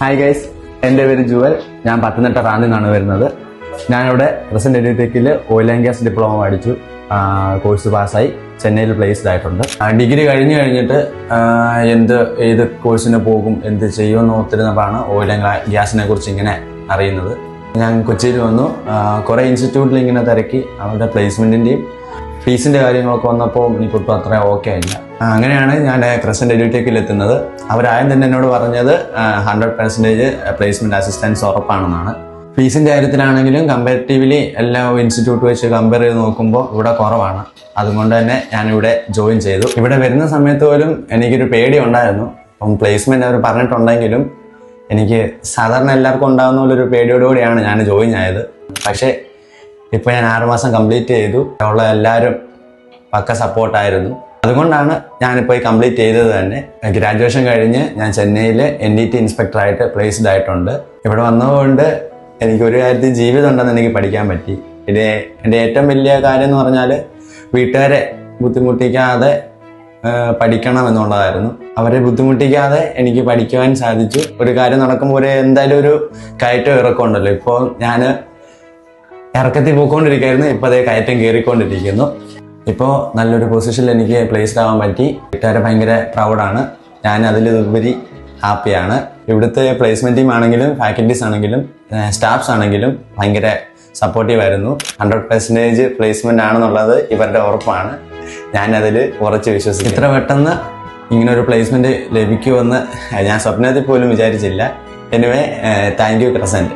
Hi guys, എൻ്റെ പേര് ജുവൽ. ഞാൻ പത്തനംതിട്ട റാന്നിൽ നിന്നാണ് വരുന്നത്. ഞാനിവിടെ പ്രസന്റ് എഡ്യൂടെക്കിൽ ഓയിൽ ആൻഡ് ഗ്യാസ് ഡിപ്ലോമ പഠിച്ചു. കോഴ്സ് പാസ്സായി ചെന്നൈയിൽ പ്ലേസ്ഡ് ആയിട്ടുണ്ട്. ഡിഗ്രി കഴിഞ്ഞിട്ട് ഏത് കോഴ്സിന് പോകും, എന്ത് ചെയ്യുമെന്ന് ഓർത്തിരുന്നപ്പോഴാണ് ഓയിൽ ആൻഡ് ഗ്യാസിനെ കുറിച്ച് ഇങ്ങനെ അറിയുന്നത്. ഞാൻ കൊച്ചിയിൽ വന്നു. കുറേ ഇൻസ്റ്റിറ്റ്യൂട്ടിൽ ഇങ്ങനെ തിരക്കി. അവരുടെ പ്ലേസ്മെൻറ്റിൻ്റെയും ഫീസിൻ്റെ കാര്യങ്ങളൊക്കെ വന്നപ്പോൾ എനിക്കൊട്ടും അത്ര ഓക്കെ ആയില്ല. അങ്ങനെയാണ് ഞാൻ പ്രസന്റ് എഡ്യൂടെക്കിൽ എത്തുന്നത്. അവരാദ്യം തന്നെ എന്നോട് പറഞ്ഞത് 100% പ്ലേസ്മെൻറ്റ് അസിസ്റ്റൻസ് ഉറപ്പാണെന്നാണ്. ഫീസിൻ്റെ കാര്യത്തിലാണെങ്കിലും കമ്പാരിറ്റീവ്ലി എല്ലാ ഇൻസ്റ്റിറ്റ്യൂട്ട് വെച്ച് കമ്പയർ ചെയ്ത് നോക്കുമ്പോൾ ഇവിടെ കുറവാണ്. അതുകൊണ്ട് തന്നെ ഞാനിവിടെ ജോയിൻ ചെയ്തു. ഇവിടെ വരുന്ന സമയത്ത് പോലും എനിക്കൊരു പേടി ഉണ്ടായിരുന്നു. അപ്പം പ്ലേസ്മെൻറ്റ് അവർ പറഞ്ഞിട്ടുണ്ടെങ്കിലും എനിക്ക് സാധാരണ എല്ലാവർക്കും ഉണ്ടാകുന്ന പോലൊരു പേടിയോടുകൂടിയാണ് ഞാൻ ജോയിൻ ആയത്. പക്ഷേ ഇപ്പോൾ ഞാൻ 6 മാസം കംപ്ലീറ്റ് ചെയ്തു. ഉള്ള എല്ലാവരും പക്ക സപ്പോർട്ടായിരുന്നു. അതുകൊണ്ടാണ് ഞാനിപ്പോൾ ഈ കംപ്ലീറ്റ് ചെയ്തത് തന്നെ. ഗ്രാജുവേഷൻ കഴിഞ്ഞ് ഞാൻ ചെന്നൈയിൽ NDT ഇൻസ്പെക്ടറായിട്ട് പ്ലേസ്ഡ് ആയിട്ടുണ്ട്. ഇവിടെ വന്നതുകൊണ്ട് എനിക്കൊരു കാര്യത്തിൽ ജീവിതം ഉണ്ടെന്ന് എനിക്ക് പഠിക്കാൻ പറ്റി. എൻ്റെ ഏറ്റവും വലിയ കാര്യം എന്ന് പറഞ്ഞാൽ വീട്ടുകാരെ ബുദ്ധിമുട്ടിക്കാതെ പഠിക്കണം എന്നുള്ളതായിരുന്നു. അവരെ ബുദ്ധിമുട്ടിക്കാതെ എനിക്ക് പഠിക്കുവാൻ സാധിച്ചു. ഒരു കാര്യം നടക്കുമ്പോൾ എന്തായാലും ഒരു കയറ്റം ഇറക്കമുണ്ടല്ലോ. ഇപ്പോൾ ഞാൻ ഇറക്കത്തിൽ പോയിക്കൊണ്ടിരിക്കുകയായിരുന്നു. ഇപ്പോൾ അതേ കയറ്റം കയറിക്കൊണ്ടിരിക്കുന്നു. ഇപ്പോൾ നല്ലൊരു പൊസിഷനിൽ എനിക്ക് പ്ലേസ്ഡ് ആവാൻ പറ്റി. വീട്ടുകാരെ ഭയങ്കര പ്രൗഡാണ്. ഞാൻ അതിലുപരി ഹാപ്പിയാണ്. ഇവിടുത്തെ പ്ലേസ്മെൻറ്റ് ടീം ആണെങ്കിലും ഫാക്കൽറ്റീസ് ആണെങ്കിലും സ്റ്റാഫ്സ് ആണെങ്കിലും ഭയങ്കര സപ്പോർട്ടീവായിരുന്നു. 100% പ്ലേസ്മെൻ്റ് ആണെന്നുള്ളത് ഇവരുടെ ഉറപ്പാണ്. ഞാനതിൽ ഉറച്ച് വിശ്വസിക്കും. ഇത്ര പെട്ടെന്ന് ഇങ്ങനൊരു പ്ലേസ്മെൻറ്റ് ലഭിക്കുമെന്ന് ഞാൻ സ്വപ്നത്തിൽ പോലും വിചാരിച്ചില്ല. Anyway, thank you present.